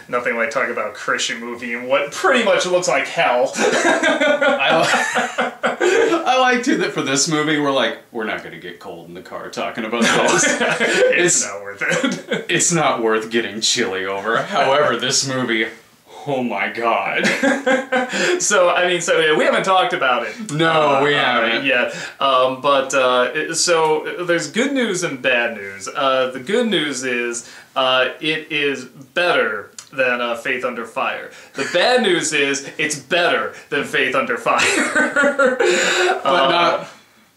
nothing like talking about a Christian movie and what pretty much looks like hell. I like too that for this movie we're not going to get cold in the car talking about this. It's not worth it. It's not worth getting chilly over. However, this movie, oh my god. So we haven't talked about it. No, we haven't yet. So there's good news and bad news. The good news is it is better than Faith Under Fire. The bad news is it's better than Faith Under Fire. But not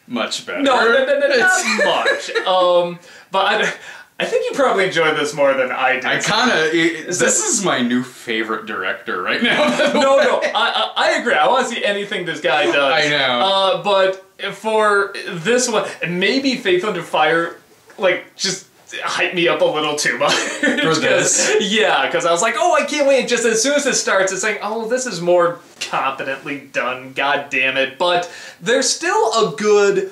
much better. No, not much. But I think you probably enjoyed this more than I did. This is my new favorite director right now. No, I agree. I want to see anything this guy does. I know. But for this one, maybe Faith Under Fire, just hyped me up a little too much. For this? Yeah, because I was like, oh, I can't wait. Just as soon as it starts, it's like, oh, this is more competently done. God damn it. But there's still a good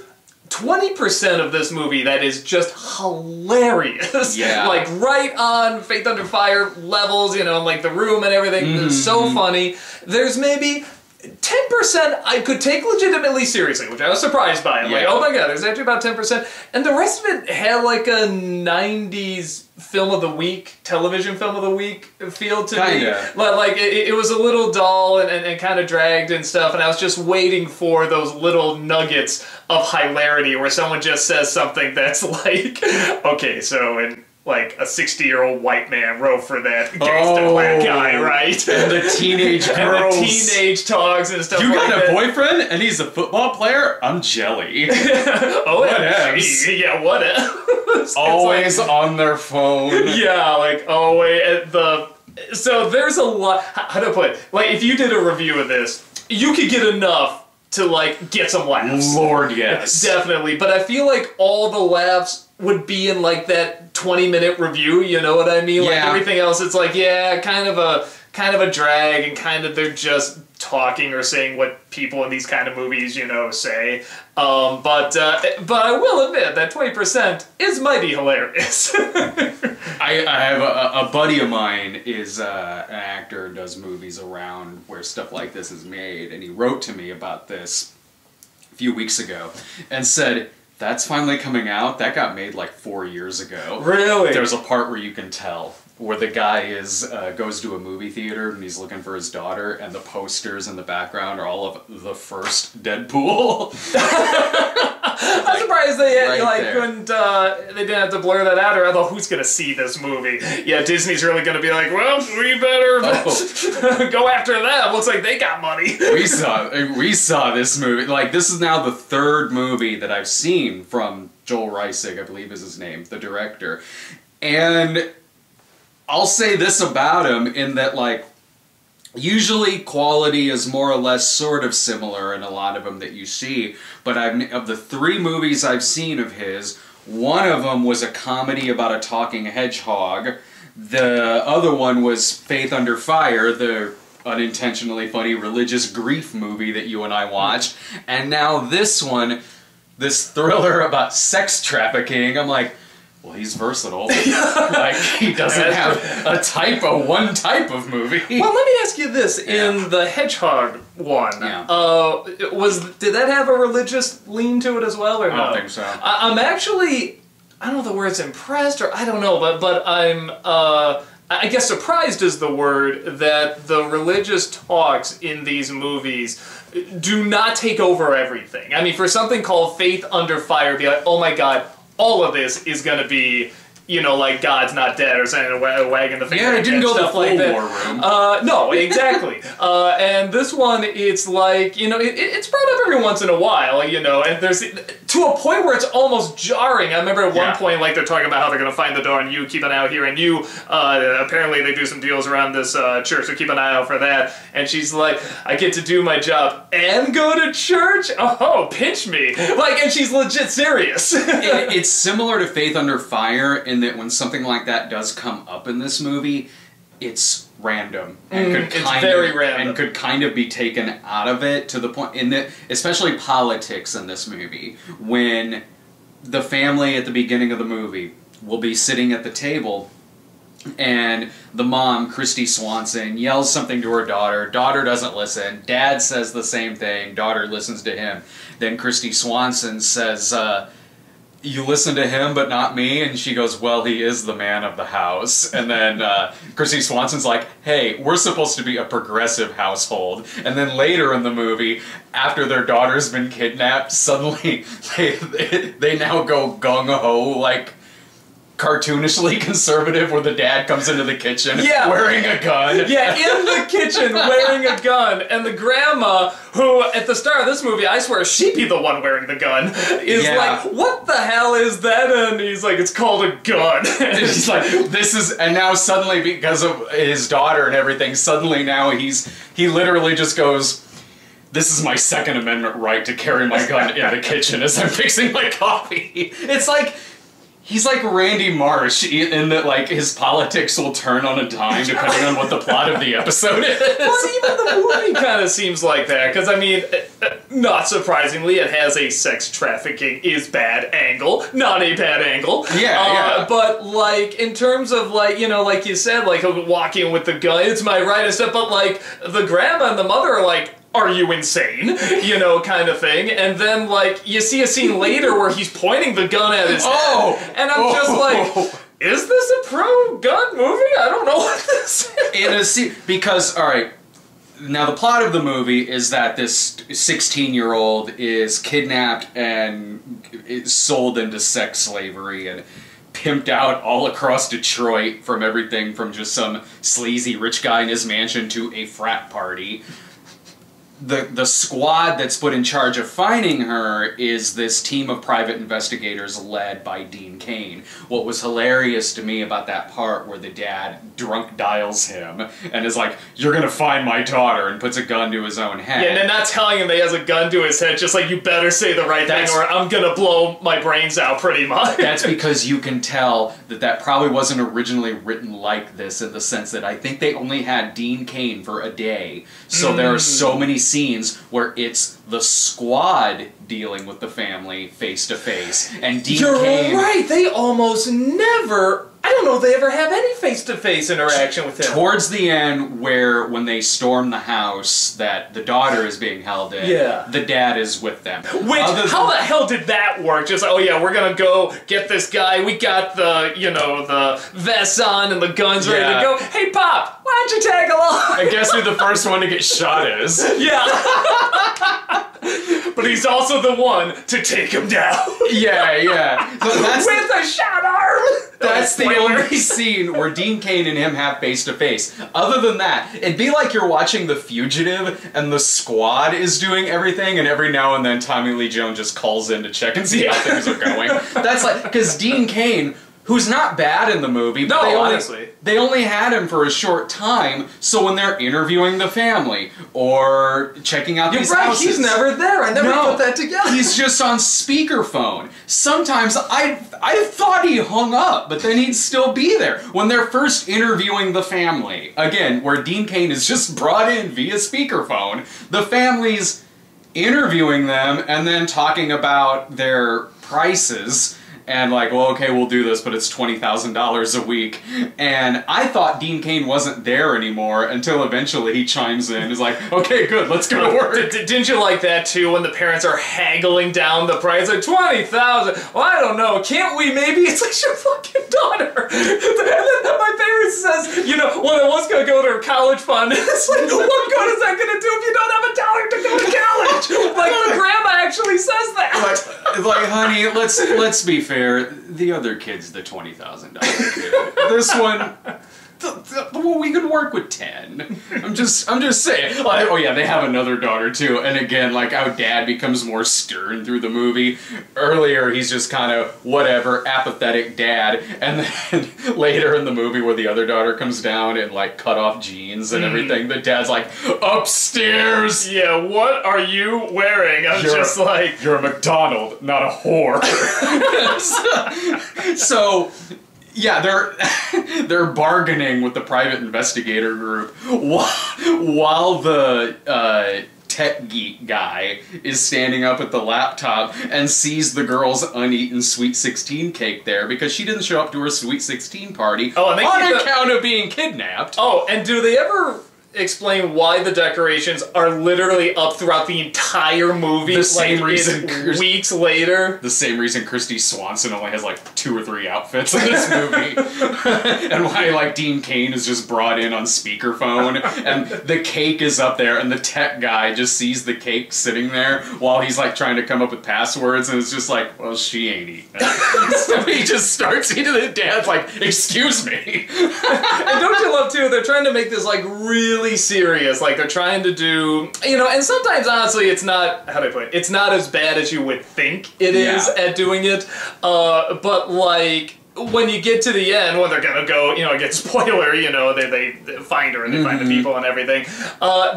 20% of this movie that is just hilarious. Yeah. Right on Faith Under Fire levels, The Room and everything. It's so funny. There's maybe 10% I could take legitimately seriously, which I was surprised by. I'm like, oh my god, there's actually about 10%. And the rest of it had like a 90s film of the week, television film of the week feel to me. It was a little dull and kind of dragged and stuff, and I was just waiting for those little nuggets of hilarity where someone just says something that's like, okay, so in a 60-year-old white man wrote for that gangsta black guy, right? And the teenage girls. And the teenage talks and stuff You like got a boyfriend and he's a football player? I'm jelly. OMG. Yeah, what else? Always on their phone. Yeah, always. So there's a lot, how to put it? If you did a review of this, you could get enough to, get some laughs. Lord, yes. Definitely. But I feel like all the laughs would be in, that 20-minute review, you know what I mean? Everything else, it's kind of a drag, and they're just talking or saying what people in these kind of movies, say. But I will admit that 20% is mighty hilarious. I have a buddy of mine is an actor, does movies around where stuff like this is made, and he wrote to me about this a few weeks ago and said, that's finally coming out. That got made 4 years ago. Really? There's a part where you can tell where the guy goes to a movie theater and he's looking for his daughter, and the posters in the background are all of the first Deadpool. I'm surprised they couldn't. They didn't have to blur that out, or although who's gonna see this movie? Yeah, Disney's really gonna be like, well, we better go after them. Looks like they got money. We saw this movie. This is now the third movie that I've seen from Joel Reisig, I believe is his name, the director, and I'll say this about him in that usually quality is more or less sort of similar in a lot of them that you see, but of the 3 movies I've seen of his, one of them was a comedy about a talking hedgehog. The other one was Faith Under Fire, the unintentionally funny religious grief movie that you and I watched, and now this one, this thriller about sex trafficking. I'm like, well, he's versatile. He doesn't have one type of movie. Well, let me ask you this: in the Hedgehog one, did that have a religious lean to it as well, or no? I don't think so. I'm actually, I don't know the word's impressed, or I don't know, but I'm, I guess surprised is the word, that the religious talks in these movies do not take over everything. I mean, for something called Faith Under Fire, be like, oh my god, all of this is going to be, God's not dead or something, wagging the finger. Yeah, it didn't go the full war room. No, exactly. And this one, it's it's brought up every once in a while, and there's, to a point where it's almost jarring. I remember at one point, they're talking about how they're going to find the door, and you keep an eye out here, and you, apparently they do some deals around this church, so keep an eye out for that. And she's like, I get to do my job and go to church? Oh, pinch me. And she's legit serious. It's similar to Faith Under Fire in that when something like that does come up in this movie, it's random and could kind of be taken out of it, to the point in that, especially politics in this movie, when the family at the beginning of the movie will be sitting at the table And the mom, Kristy Swanson, yells something to her daughter. Daughter doesn't listen. Dad says the same thing. Daughter listens to him. Then Kristy Swanson says, you listen to him but not me? And she goes, well, he is the man of the house. And then Kristy Swanson's like, hey, we're supposed to be a progressive household. And then later in the movie, after their daughter's been kidnapped, suddenly they now go gung-ho, like, cartoonishly conservative, where the dad comes into the kitchen wearing a gun. Yeah, in the kitchen wearing a gun. And the grandma, who at the start of this movie, I swear she'd be the one wearing the gun, is like, what the hell is that? And he's like, it's called a gun. And she's like, this is, and now suddenly because of his daughter and everything, suddenly now he literally just goes, this is my Second Amendment right to carry my gun in the kitchen as I'm fixing my coffee. It's like, he's like Randy Marsh in that, like, his politics will turn on a dime depending on what the plot of the episode is. Well, even the movie kind of seems like that, because, I mean, not surprisingly, it has a sex trafficking is bad angle, not a bad angle. Yeah. But, like, in terms of, like, you know, like you said, like, walking with the gun, it's my right and stuff, but, like, the grandma and the mother are like, are you insane? You know, kind of thing. And then, like, you see a scene later where he's pointing the gun at his head. And I'm just like, is this a pro-gun movie? I don't know what this is. Because, alright, now the plot of the movie is that this 16-year-old is kidnapped and is sold into sex slavery and pimped out all across Detroit, from everything from just some sleazy rich guy in his mansion to a frat party. The squad that's put in charge of finding her is this team of private investigators led by Dean Cain. What was hilarious to me about that part where the dad drunk dials him and is like, you're gonna find my daughter, and puts a gun to his own head. Yeah, and then not telling him that he has a gun to his head, just like, you better say the right thing or I'm gonna blow my brains out, pretty much. That's because you can tell that probably wasn't originally written like this, in the sense that I think they only had Dean Cain for a day. So there are so many scenes where it's the squad dealing with the family face to face, and Dean Cain... You're right, they almost never... I don't know if they ever have any face-to-face interaction with him. Towards the end, when they storm the house that the daughter is being held in, the dad is with them. Which, how the hell did that work? Just, oh yeah, we're gonna go get this guy, we got the, you know, the vests on and the guns ready to go. Hey Pop, why don't you tag along? And guess who the first one to get shot is? Yeah. But he's also the one to take him down. Yeah. So with a shot arm! That's the only scene where Dean Cain and him have face-to-face. Other than that, it'd be like you're watching The Fugitive and the squad is doing everything, and every now and then Tommy Lee Jones just calls in to check and see how things are going. That's like, because Dean Cain, who's not bad in the movie, but they only had him for a short time, so when they're interviewing the family, or checking out these houses... he's never there, I never put that together. He's just on speakerphone. Sometimes I thought he hung up, but then he'd still be there. When they're first interviewing the family, again, where Dean Cain is just brought in via speakerphone, the family's interviewing them, and then talking about their prices, and like, well, okay, we'll do this, but it's $20,000 a week. And I thought Dean Cain wasn't there anymore until eventually he chimes in. He's like, okay, good, let's go to work. Didn't you like that too, when the parents are haggling down the price? Like, $20,000, well, I don't know, can't we maybe? It's like, your fucking daughter. And then my parent says, you know, well, I was gonna go to her college fund. It's like, what good is that gonna do if you don't have a dollar to go to college? Like, the grandma actually says that. Like, honey, let's be fair. The other kid's the $20,000 kid. This one, well, we could work with 10. I'm just saying. Like, oh yeah, they have another daughter too. And again, like how dad becomes more stern through the movie. Earlier, he's just kind of whatever, apathetic dad. And then later in the movie, where the other daughter comes down in like cut off jeans and everything, the dad's like, upstairs. Yeah, what are you wearing? I'm just like, you're a McDonald, not a whore. So. Yeah, they're bargaining with the private investigator group while the tech geek guy is standing up at the laptop and sees the girl's uneaten Sweet 16 cake there because she didn't show up to her Sweet 16 party on account of being kidnapped. Oh, and do they ever explain why the decorations are literally up throughout the entire movie? The same reason weeks later. The same reason Kristy Swanson only has like 2 or 3 outfits in this movie. And why like Dean Cain is just brought in on speakerphone and the cake is up there and the tech guy just sees the cake sitting there while he's like trying to come up with passwords and it's just like, well, she ain't eating it. So he just starts eating it. Dad's like, excuse me. And don't you love too, they're trying to make this like really serious, like they're trying to do, you know, and sometimes honestly it's not, how do I put it, it's not as bad as you would think it is at doing it, but like when you get to the end, when they're gonna go, you know, get spoiler, you know, they find her and they find the people and everything,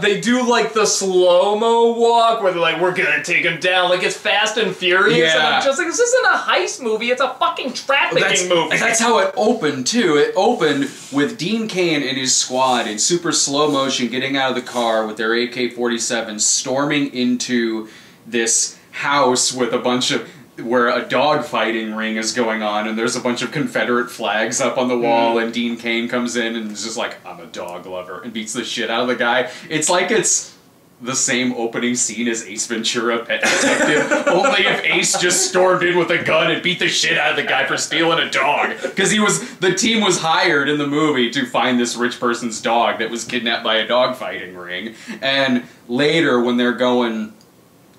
they do like the slow-mo walk where they're like, we're gonna take him down, like it's Fast and Furious, and I'm just like, this isn't a heist movie, it's a fucking trafficking movie. That's how it opened too. It opened with Dean Cain and his squad in super slow motion getting out of the car with their AK-47 storming into this house with a bunch of, where a dog fighting ring is going on and there's a bunch of Confederate flags up on the wall and Dean Cain comes in and is just like, I'm a dog lover, and beats the shit out of the guy. It's like it's the same opening scene as Ace Ventura: Pet Detective, only if Ace just stormed in with a gun and beat the shit out of the guy for stealing a dog. Because the team was hired in the movie to find this rich person's dog that was kidnapped by a dog fighting ring. And later when they're going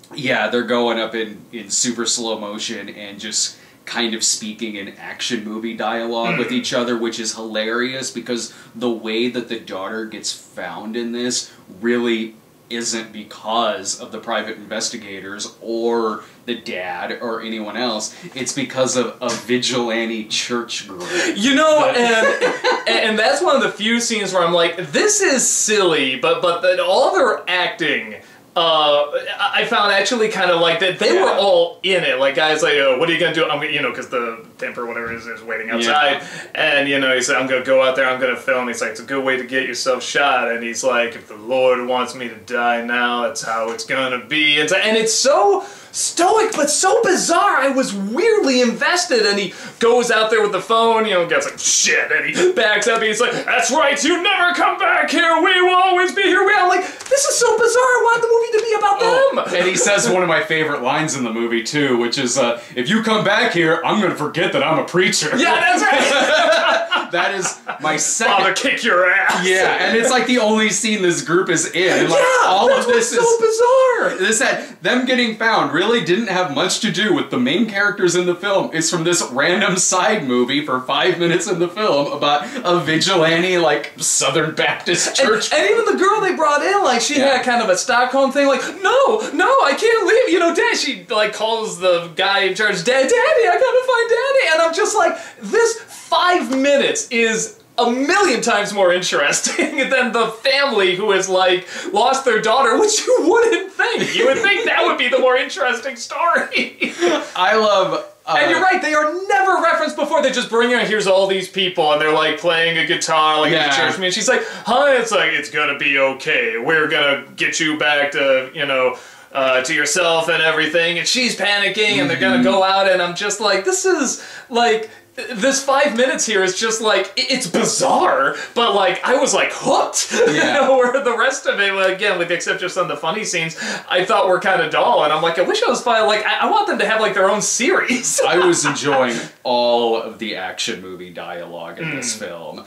up in super slow motion and just kind of speaking in action movie dialogue with each other, which is hilarious because the way that the daughter gets found in this really isn't because of the private investigators or the dad or anyone else. It's because of a vigilante church group. You know, and that's one of the few scenes where I'm like, this is silly, but all their acting, I found actually kind of like that they were all in it. Like, guys like, what are you going to do? I'm gonna, you know, because the temp or whatever is waiting outside. And, you know, he said, I'm going to go out there, I'm going to film. He's like, it's a good way to get yourself shot. And he's like, if the Lord wants me to die now, that's how it's going to be. And it's so stoic, but so bizarre. I was weirdly invested. And he goes out there with the phone, you know, gets like, shit. And he backs up and he's like, that's right, you never come back here. We will always be here. I'm like, this is so bizarre. I want the movie to be about them. And he says one of my favorite lines in the movie, too, which is, if you come back here, I'm going to forget that I'm a preacher. Yeah, that's right. That is my second... Father, kick your ass. Yeah, and it's like the only scene this group is in. And like, all of this is so bizarre. This had them getting found really didn't have much to do with the main characters in the film. It's from this random side movie for 5 minutes in the film about a vigilante, like, Southern Baptist church. And even the girl they brought in, like, she had kind of a Stockholm thing, like, no, I can't leave. You know, Dad, she, like, calls the guy in charge, Daddy, I gotta find Daddy. And I'm just like, this 5 minutes is a million times more interesting than the family who has, like, lost their daughter, which you wouldn't think. You would think that would be the more interesting story. I love... and you're right, they are never referenced before. They just bring her, here's all these people, and they're, like, playing a guitar, like, in the church meeting. She's like, it's like, it's gonna be okay. We're gonna get you back to, you know... to yourself and everything, and she's panicking, and they're gonna go out, and I'm just like, this is, like, this 5 minutes here is just like, it's bizarre, but like, I was like hooked. Where the rest of it, again, with the exception of some of the funny scenes, I thought were kind of dull, and I'm like, I wish I was fine. Like, I want them to have like their own series. I was enjoying all of the action movie dialogue in this film.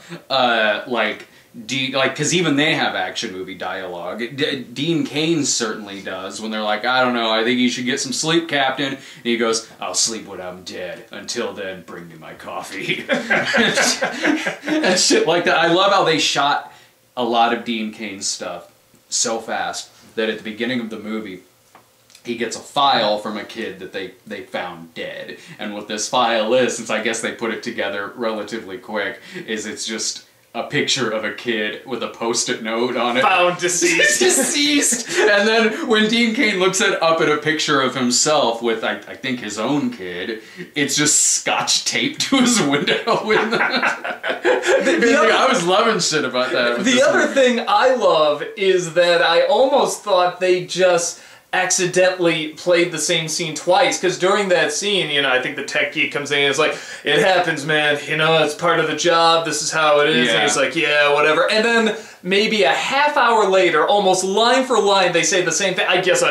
Because even they have action movie dialogue. Dean Cain certainly does when they're like, I don't know, I think you should get some sleep, Captain. And he goes, I'll sleep when I'm dead. Until then, bring me my coffee. And shit like that. I love how they shot a lot of Dean Cain's stuff so fast that at the beginning of the movie, he gets a file from a kid that they found dead. And what this file is, since I guess they put it together relatively quick, is it's just a picture of a kid with a post-it note on it. Found deceased. Deceased! And then when Dean Cain looks up at a picture of himself with, I think, his own kid, it's just scotch taped to his window. I was loving shit about that. The other thing I love is that I almost thought they just accidentally played the same scene twice, because during that scene, you know, I think the tech geek comes in and is like, it happens, man, you know, it's part of the job, this is how it is, and he's like, yeah, whatever, and then maybe a half hour later, almost line for line, they say the same thing. I guess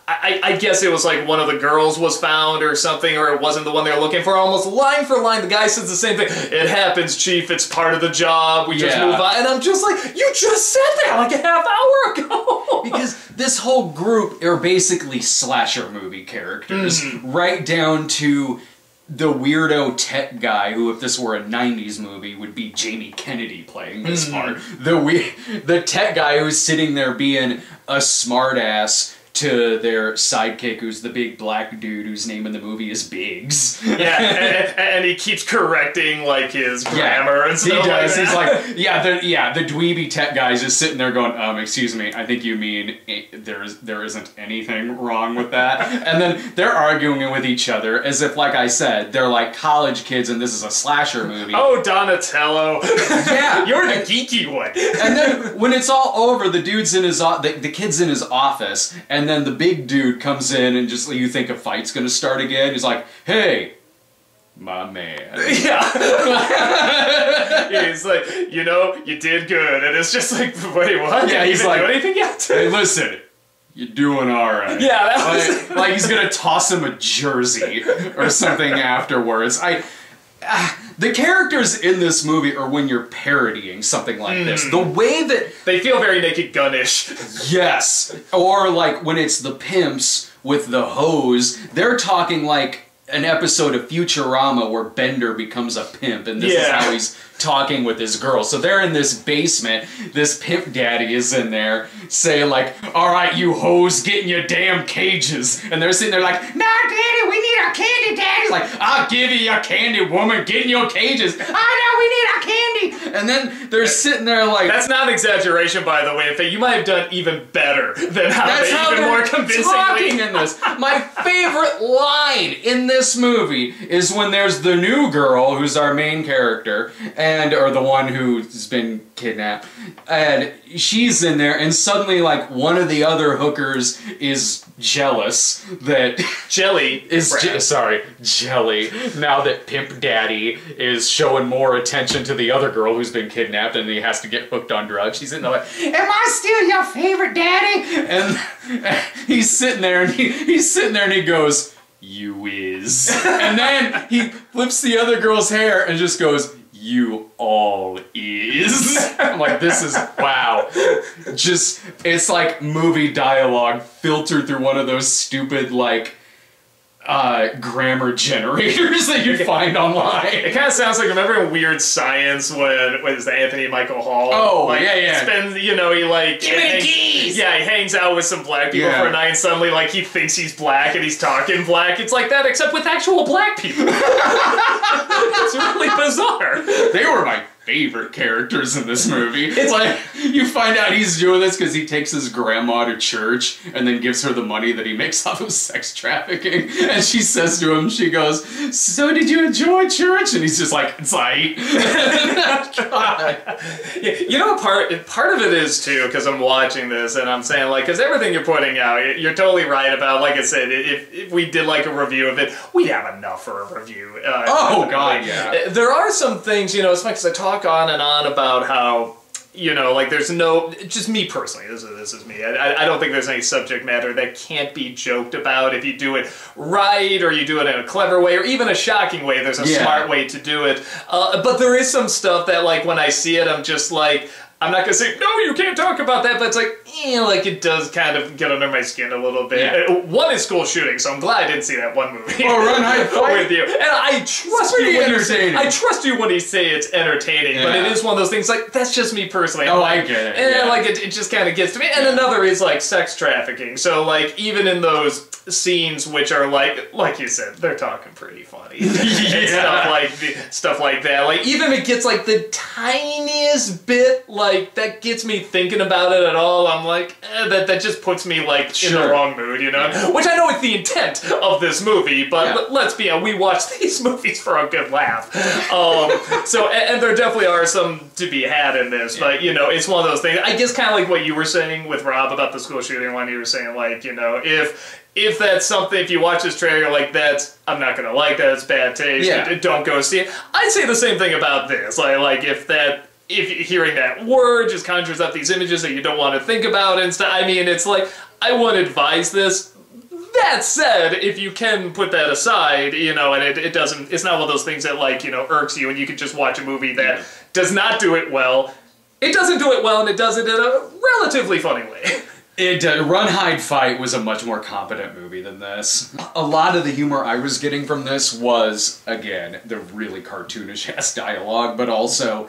I guess it was like one of the girls was found or something, or it wasn't the one they were looking for. Almost line for line, the guy says the same thing. It happens, Chief. It's part of the job. We just move on. And I'm just like, you just said that like a half hour ago. Because this whole group are basically slasher movie characters, right down to the weirdo tech guy who, if this were a 90s movie, would be Jamie Kennedy playing this part. The tech guy who's sitting there being a smartass to their sidekick, who's the big black dude whose name in the movie is Biggs. Yeah, and he keeps correcting like his grammar and stuff. He does. Like that. He's like, the dweeby tech guy's just sitting there going, excuse me, I think you mean there isn't anything wrong with that. And then they're arguing with each other as if, like I said, they're like college kids and this is a slasher movie. Oh, Donatello. Yeah, you're the geeky one. And then when it's all over, the dude's in his the kid's in his office, and then the big dude comes in and just, you think a fight's gonna start again. He's like, hey, my man. Yeah. He's like, you know, you did good. And it's just like, wait, what? Yeah, he's like, do anything yet? Hey, listen, you're doing alright. Yeah, that was... like he's gonna toss him a jersey or something afterwards. The characters in this movie are when you're parodying something like this. The way that... They feel very Naked Gun-ish. Yes. Or like when it's the pimps with the hose, they're talking like an episode of Futurama where Bender becomes a pimp, and this is how he's talking with his girl. So they're in this basement, this pimp daddy is in there saying like, alright you hoes, get in your damn cages. And they're sitting there like, no daddy, we need our candy, daddy. He's like, I'll give you your candy, woman, get in your cages. Oh no, we need our candy. And then they're sitting there like... That's not an exaggeration, by the way. In fact, you might have done even better than how even more convincingly talking in this. My favorite line in this movie is when there's the new girl who's our main character, or the one who's been kidnapped, and she's in there, and suddenly like one of the other hookers is jealous that Jelly now that Pimp Daddy is showing more attention to the other girl who's been kidnapped and he has to get hooked on drugs. She's in there like, am I still your favorite daddy? And he's sitting there and he goes, you is. And then he flips the other girl's hair and just goes, you all is. I'm like, this is, wow. Just, it's like movie dialogue filtered through one of those stupid, like, grammar generators that you find online. It kind of sounds like, remember in Weird Science when is the Anthony Michael Hall? Oh, like, yeah. Spends, you know, he like... Give me the keys! Yeah, he hangs out with some black people for a night and suddenly like he thinks he's black and he's talking black. It's like that except with actual black people. It's really bizarre. They were my favorite characters in this movie. It's like, you find out he's doing this because he takes his grandma to church and then gives her the money that he makes off of sex trafficking. And she says to him, she goes, so did you enjoy church? And he's just like, it's like... You know, part of it is, too, because I'm watching this and I'm saying, like, because everything you're putting out, you're totally right about, like I said, if we did, like, a review of it, we'd have enough for a review. God, yeah. There are some things, you know, it's funny because I talk on and on about how, you know, like there's no, just me personally, this is me, I don't think there's any subject matter that can't be joked about if you do it right, or you do it in a clever way, or even a shocking way. There's a smart way to do it. But there is some stuff that, like, when I see it, I'm just like, I'm not gonna say, no, you can't talk about that, but it's like, like it does kind of get under my skin a little bit. Yeah. One is school shooting, so I'm glad I didn't see that one movie. Oh, Run, Hide, Fight with you. And I trust you when you say it's entertaining, but it is one of those things, like, that's just me personally. Oh, I get it. And like, it just kind of gets to me. And another is, like, sex trafficking. So, like, even in those scenes which are like you said, they're talking pretty funny. And stuff like that. Like, even if it gets like the tiniest bit, like, that gets me thinking about it at all, I'm like, that just puts me like in the wrong mood, you know? Yeah. Which I know it's the intent of this movie, but let's be honest, we watch these movies for a good laugh. So, and there definitely are some to be had in this, but, you know, it's one of those things. I guess kind of like what you were saying with Rob about the school shooting one, you were saying, like, you know, if that's something, if you watch this trailer, you're like, I'm not gonna like that, it's bad taste, don't go see it. I'd say the same thing about this. Like if hearing that word just conjures up these images that you don't want to think about and stuff, I mean, it's like, I wouldn't advise this. That said, if you can put that aside, you know, and it's not one of those things that, like, you know, irks you and you can just watch a movie that does not do it well. It doesn't do it well, and it does it in a relatively funny way. Run, Hide, Fight was a much more competent movie than this. A lot of the humor I was getting from this was, again, the really cartoonish-ass dialogue, but also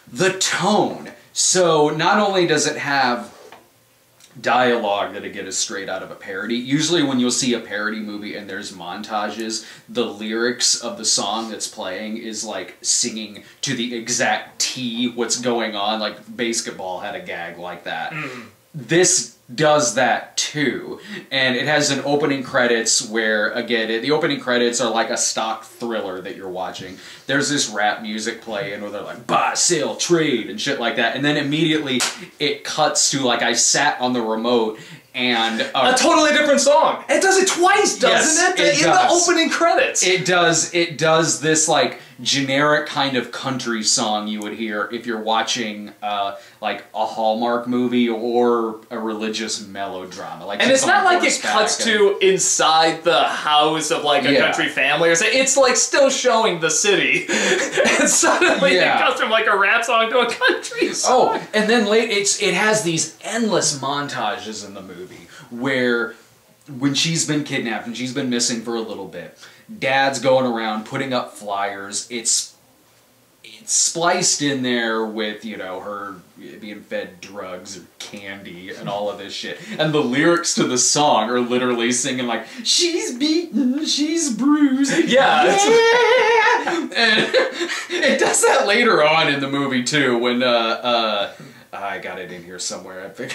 the tone. So not only does it have dialogue that again is straight out of a parody. Usually when you'll see a parody movie and there's montages, the lyrics of the song that's playing is like singing to the exact T what's going on. Like Basketball had a gag like that. This does that too, and it has an opening credits where, again, the opening credits are like a stock thriller that you're watching. There's this rap music playing where they're like, buy, sell, trade, and shit like that, and then immediately it cuts to, like, I sat on the remote, and a totally different song. It does it twice, doesn't it? In the opening credits. It does this, like, generic kind of country song you would hear if you're watching like a Hallmark movie or a religious melodrama. Like, and it's not like it cuts to inside the house of like a country family or something. It's like still showing the city. And suddenly it cuts from like a rap song to a country song. Oh, and then it has these endless montages in the movie where when she's been kidnapped and she's been missing for a little bit, Dad's going around putting up flyers. It's spliced in there with, you know, her being fed drugs or candy and all of this shit. And the lyrics to the song are literally singing like, she's beaten, she's bruised. Yeah. And it does that later on in the movie too when I got it in here somewhere. I think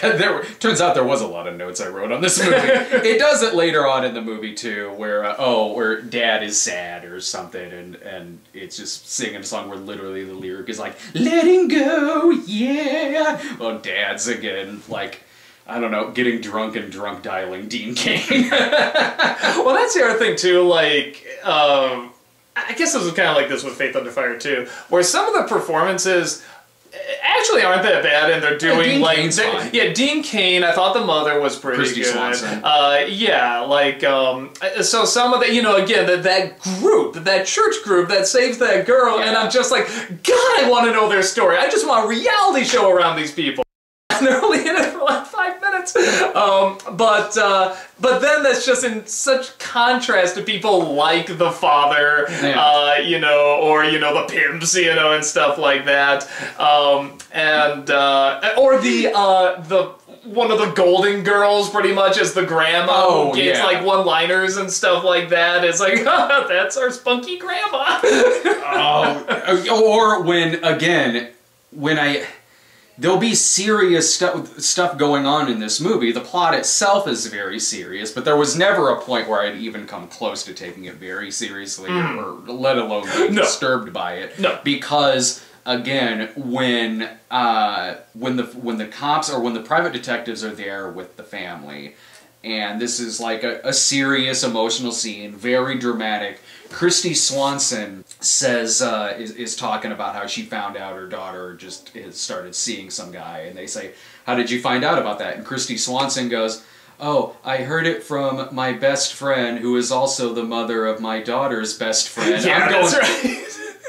turns out there was a lot of notes I wrote on this movie. It does it later on in the movie too, where where Dad is sad or something, and it's just singing a song where literally the lyric is like, letting go, yeah. Well, Dad's again like, I don't know, getting drunk and drunk dialing Dean Cain. Well, that's the other thing too. Like, I guess this was kind of like this with Faith Under Fire too, where some of the performances actually aren't that bad, and they're doing Dean Cain. I thought the mother was pretty Kristy good. Swanson. So some of the, you know, again, that church group that saves that girl, and I'm just like, God, I want to know their story. I just want a reality show around these people. And they're only in it for like 5 minutes. But then that's just in such contrast to people like the father, you know, or, you know, the pimps, you know, and stuff like that. Or the one of the Golden Girls, pretty much, as the grandma who gets like one-liners and stuff like that. It's like, oh, that's our spunky grandma. Or when there'll be serious stuff going on in this movie. The plot itself is very serious, but there was never a point where I'd even come close to taking it very seriously, or let alone being disturbed by it. No. Because, again, when the cops or when the private detectives are there with the family, and this is like a serious emotional scene, very dramatic, Kristy Swanson says, is talking about how she found out her daughter just started seeing some guy, and they say, how did you find out about that? And Kristy Swanson goes, oh, I heard it from my best friend, who is also the mother of my daughter's best friend. Yeah, that's right.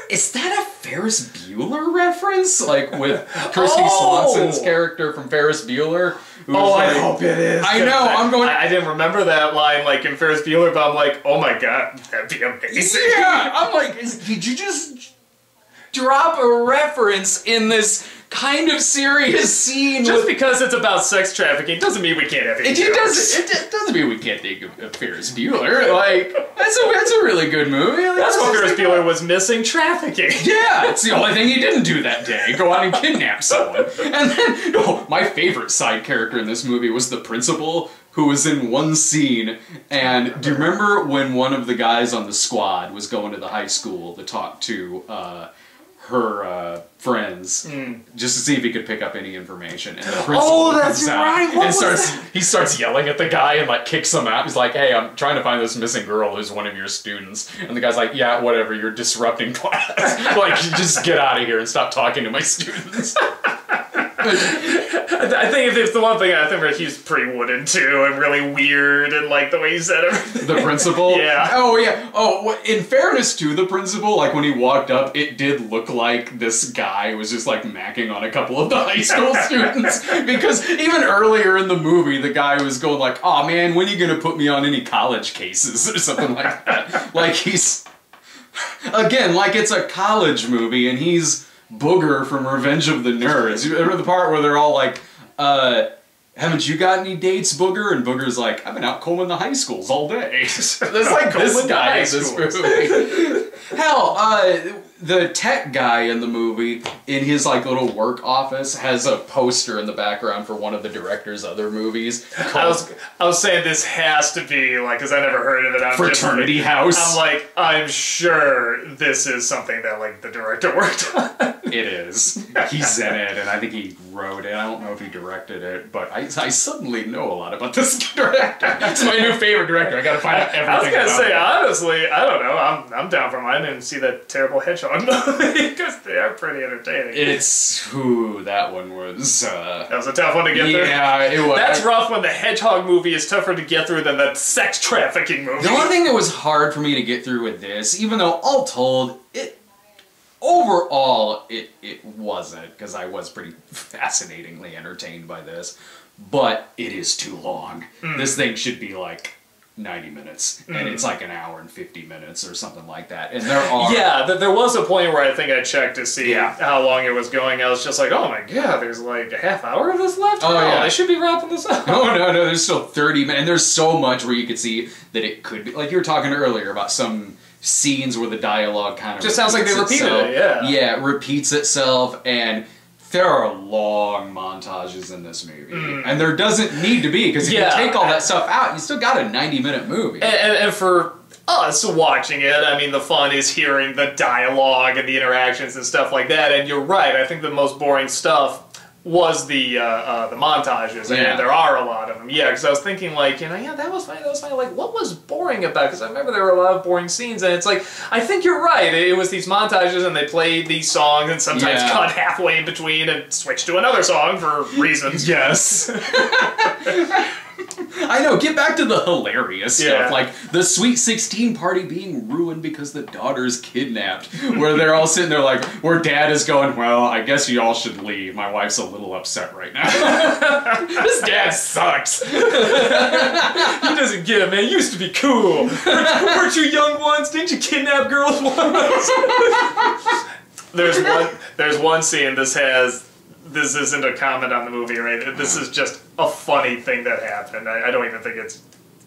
Is that a Ferris Bueller reference? Like with Kristy Swanson's character from Ferris Bueller? I hope it is. I know, I didn't remember that line like in Ferris Bueller, but I'm like, oh my God, that'd be amazing. Yeah, I'm like, did you just drop a reference in this kind of serious scene. Just because it's about sex trafficking doesn't mean we can't have it. It doesn't mean we can't think of Ferris Bueller. Like, that's a really good movie. Like, that's what Ferris Bueller was missing, trafficking. Yeah, it's the only thing he didn't do that day. Go out and kidnap someone. And then, my favorite side character in this movie was the principal, who was in one scene. And do you remember when one of the guys on the squad was going to the high school to talk to her friends just to see if he could pick up any information? And the principal that's right. And he starts yelling at the guy and like kicks him out. He's like, "Hey, I'm trying to find this missing girl who's one of your students." And the guy's like, "Yeah, whatever. You're disrupting class. Like, just get out of here and stop talking to my students." I think if it's the one thing I think he's pretty wooden too, and really weird, and like the way he said everything. The principal? Yeah. Oh, yeah. Oh, in fairness to the principal, like when he walked up, it did look like this guy was just like macking on a couple of the high school students. Because even earlier in the movie, the guy was going like, "Oh man, when are you gonna put me on any college cases?" or something like that. Like he's, again, like it's a college movie, and he's Booger from Revenge of the Nerds. You remember the part where they're all like, "Haven't you got any dates, Booger?" And Booger's like, "I've been out combing the high schools all day." That's like this guy in this movie. Hell, the tech guy in the movie, in his like little work office, has a poster in the background for one of the director's other movies. I was saying this has to be like, because I never heard of it. Fraternity House. I'm like, I'm sure this is something that like the director worked on. It is. He's in it, and I think he wrote it. I don't know if he directed it, but I suddenly know a lot about this director. It's my new favorite director. I gotta find out everything. I was gonna about say, him. honestly, I don't know. I'm down for mine and see that terrible hedgehog movie because they are pretty entertaining. That one was. That was a tough one to get through. Yeah, it was. That's rough when the hedgehog movie is tougher to get through than the sex trafficking movie. The one thing that was hard for me to get through with this, even though all told, overall, it wasn't, because I was pretty fascinatingly entertained by this, but it is too long. This thing should be like 90 minutes, and it's like an hour and 50 minutes or something like that. And there are... Yeah, there was a point where I think I checked to see how long it was going. I was just like, oh my god, there's like a half hour of this left? Oh, yeah. They should be wrapping this up. Oh, no, there's still 30 minutes, and there's so much where you could see that it could be... Like you were talking earlier about some scenes where the dialogue kind of just sounds like they repeated it, yeah. Yeah, it repeats itself, and there are long montages in this movie. And there doesn't need to be, because if you take all that stuff out, you still got a 90-minute movie. And for us watching it, I mean, the fun is hearing the dialogue and the interactions and stuff like that, and you're right, I think the most boring stuff was the montages, and there are a lot of them. Yeah, because I was thinking, like, that was fine. Like, what was boring about it? Because I remember there were a lot of boring scenes, and it's like, I think you're right. It was these montages, and they played these songs, and sometimes cut halfway in between and switched to another song for reasons. Yes. I know, get back to the hilarious stuff, like the Sweet 16 party being ruined because the daughter's kidnapped, where they're all sitting there like, where dad is going, well, I guess you all should leave. My wife's a little upset right now. This dad sucks. He doesn't get it, man. He used to be cool. Weren't you young once? Didn't you kidnap girls once? There's one scene, this isn't a comment on the movie, right? This is just a funny thing that happened. I don't even think it's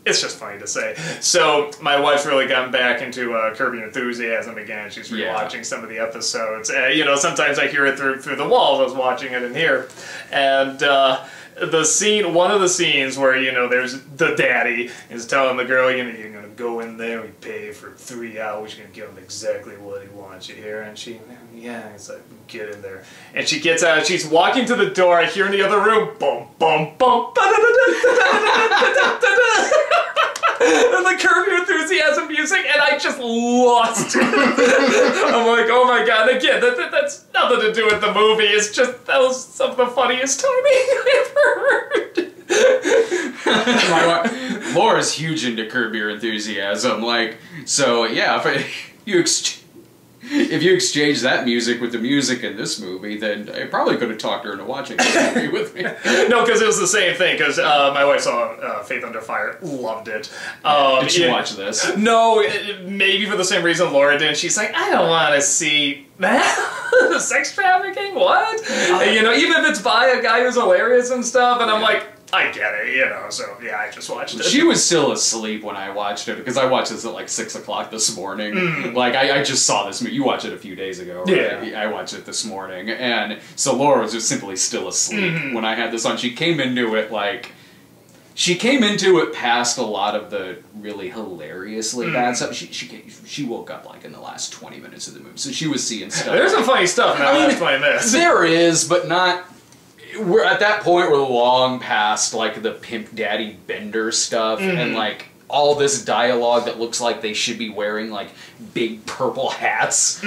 just funny to say. So my wife's really gotten back into Curb Your Enthusiasm again. She's rewatching some of the episodes. Sometimes I hear it through the walls. I was watching it in here, and one of the scenes where there's the daddy is telling the girl, you're gonna go in there, we pay for 3 hours, you're gonna give him exactly what he wants, you hear? And she, it's like, get in there. And she gets out, she's walking to the door, I hear in the other room, boom, boom, boom, and the Curb Your Enthusiasm music, and I just lost it. I'm like, oh my god, again, that's nothing to do with the movie, it's just, that was some of the funniest timing I ever heard. Laura's huge into Curb Your Enthusiasm, like, so yeah, if you exchange that music with the music in this movie, then I probably could have talked her into watching this movie with me. No, because it was the same thing, because my wife saw Faith Under Fire, loved it. Did she watch this? No, maybe for the same reason Laura did. She's like, I don't want to see that. Sex trafficking? What? And, you know, even if it's by a guy who's hilarious and stuff, and I'm like, I get it, you know, so yeah, I just watched it. She was still asleep when I watched it, because I watched this at like 6 o'clock this morning. Like, I just saw this movie. You watched it a few days ago, right? Yeah. I watched it this morning, and so Laura was just simply still asleep when I had this on. She came into it like... She came into it past a lot of the really hilariously bad stuff. She woke up like in the last 20 minutes of the movie, so she was seeing stuff. There's some funny stuff in that last 20 minutes. There is, but not... We're at that point, we're long past like the Pimp Daddy Bender stuff and like all this dialogue that looks like they should be wearing like big purple hats.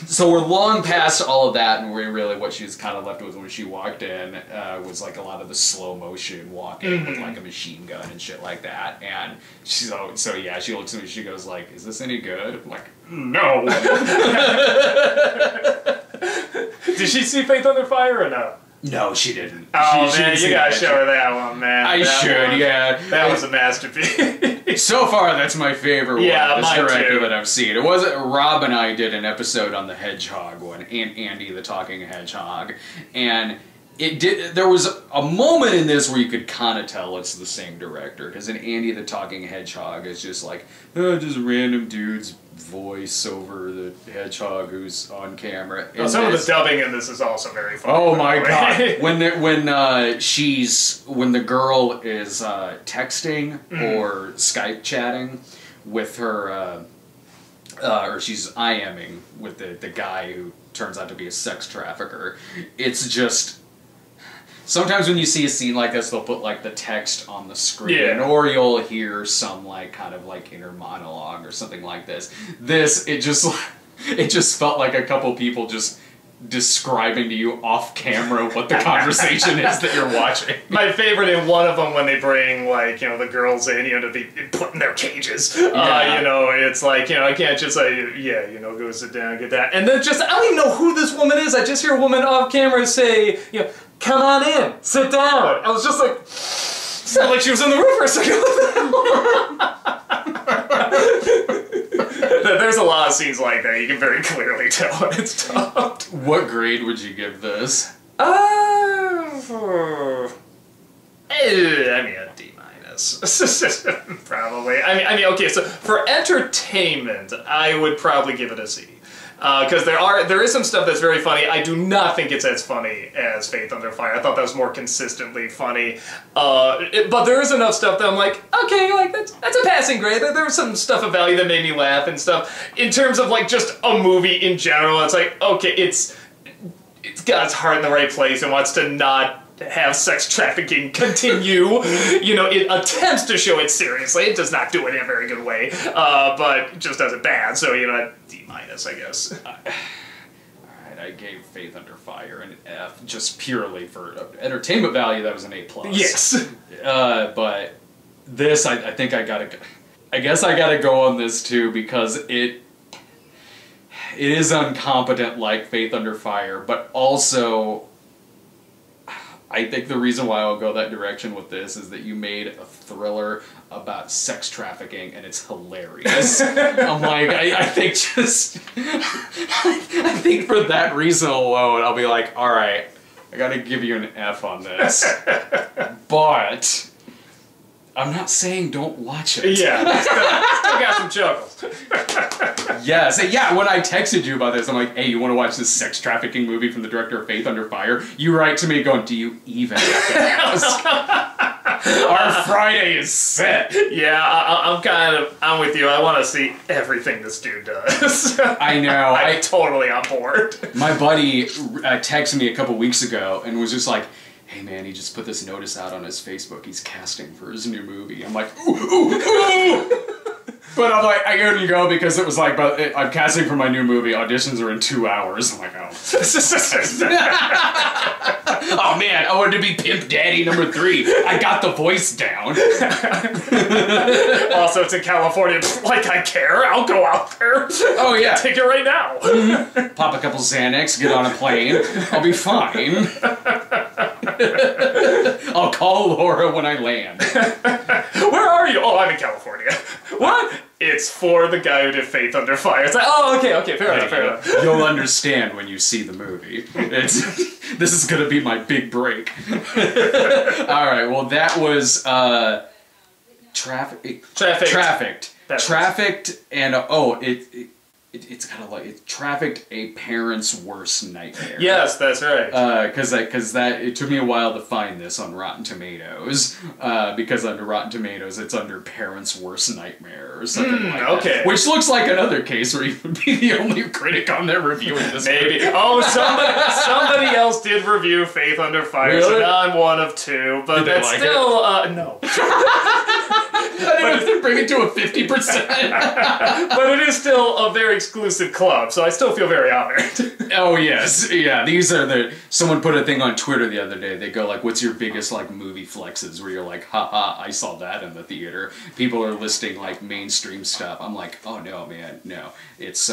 So we're long past all of that, and we're really what she was kind of left with when she walked in was like a lot of the slow motion walking with like a machine gun and shit like that. And so yeah, she looks at me, she goes like, "Is this any good?" I'm like, "No." Did she see Faith Under Fire or no? No, she didn't. Oh, she man, didn't you gotta show her that one, man. I should, yeah. That was a masterpiece. So far, that's my favorite one. This mine director too. that I've seen. It wasn't... Rob and I did an episode on the Hedgehog one, and Andy the Talking Hedgehog, and it did... There was a moment in this where you could kind of tell it's the same director, because in Andy the Talking Hedgehog, it's just like, just random dude's voice over the hedgehog who's on camera. Well, some of the dubbing in this is also very funny. Oh my god! When the girl is texting or Skype chatting with her, or she's IMing with the guy who turns out to be a sex trafficker, it's just. Sometimes when you see a scene like this, they'll put like the text on the screen, or you'll hear some like kind of like inner monologue or something like this. It just felt like a couple people just describing to you off camera what the conversation is that you're watching. My favorite in one of them when they bring like, you know, the girls in, you know, to be put in their cages. You know, it's like, you know, I can't just say, yeah, you know, go sit down, get that. And then just, I don't even know who this woman is. I just hear a woman off camera say, you know, come on in, sit down. I was just like, sounded like she was in the room for a second. There's a lot of scenes like that. You can very clearly tell when it's dubbed. What grade would you give this? I mean, a D-. Probably. I mean, okay, so for entertainment, I would probably give it a C. Because there is some stuff that's very funny. I do not think it's as funny as Faith Under Fire. I thought that was more consistently funny. But there is enough stuff that I'm like, okay, like that's a passing grade. There was some stuff of value that made me laugh and stuff. In terms of like just a movie in general, it's like, okay, it's got its heart in the right place and wants to not have sex trafficking continue. You know, it attempts to show it seriously. It does not do it in a very good way, but it just does it bad. So, you know, D-, I guess. Alright, I gave Faith Under Fire an F, just purely for entertainment value. That was an A+. Yes. But this, I think I guess I gotta go on this too, because it is incompetent like Faith Under Fire, but also I think the reason why I'll go that direction with this is that you made a thriller about sex trafficking and it's hilarious. I'm like, I think I think for that reason alone, I'll be like, alright, I gotta give you an F on this. But I'm not saying don't watch it. Yeah, still got some chuckles. Yes, yeah, when I texted you about this, I'm like, hey, you want to watch this sex trafficking movie from the director of Faith Under Fire? You write to me going, do you even have to ask? Our Friday is set. Yeah, I'm with you. I want to see everything this dude does. I know. I'm totally on board. My buddy texted me a couple weeks ago and was just like, hey man, he just put this notice out on his Facebook. He's casting for his new movie. I'm like, ooh, ooh, ooh. But I'm like, I couldn't go because it was like, but I'm casting for my new movie. Auditions are in 2 hours. I'm like, oh. Oh man, I wanted to be Pimp Daddy #3. I got the voice down. Also, it's in California. Like I care. I'll go out there. Oh yeah. Take it right now. Pop a couple Xanax, get on a plane. I'll be fine. I'll call Laura when I land. Where are you? Oh, I'm in California. What? In it's for the guy who did Faith Under Fire. It's like, oh, okay, fair enough. You'll understand when you see the movie. This is gonna be my big break. Alright, well that was Trafficked. Trafficked, and it's kind of like it's Trafficked, a parent's worst nightmare. Yes, that's right. Because it took me a while to find this on Rotten Tomatoes. Because under Rotten Tomatoes, it's under parent's worst nightmare or something like that. Okay. Which looks like another case where you would be the only critic on there reviewing this. Maybe. Oh, somebody else did review Faith Under Fire, really? So now I'm one of two. But Did they that's like still no. I didn't have to bring it to a 50%. But it is still a very exclusive club, so I still feel very honored. Oh yes, yeah. These are someone put a thing on Twitter the other day. They go like, "What's your biggest like movie flexes?" Where you're like, "Haha, I saw that in the theater." People are listing like mainstream stuff. I'm like, "Oh no, man, no. It's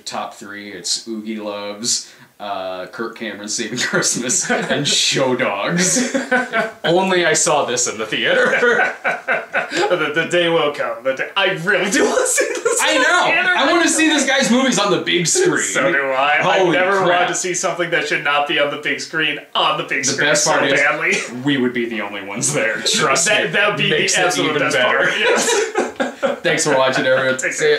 top 3. It's Oogie Loves, Kirk Cameron Saving Christmas, and Show Dogs." Only I saw this in the theater. The day will come. I really do want to see this. I know. I want to see this guy's movies on the big screen. So do I. Holy I've never crap. wanted to see something that should not be on the big screen on the big screen. The best part is We would be the only ones there. Trust me. that would be Makes the it absolute even best better. part. Yes. Thanks for watching, everyone. See ya.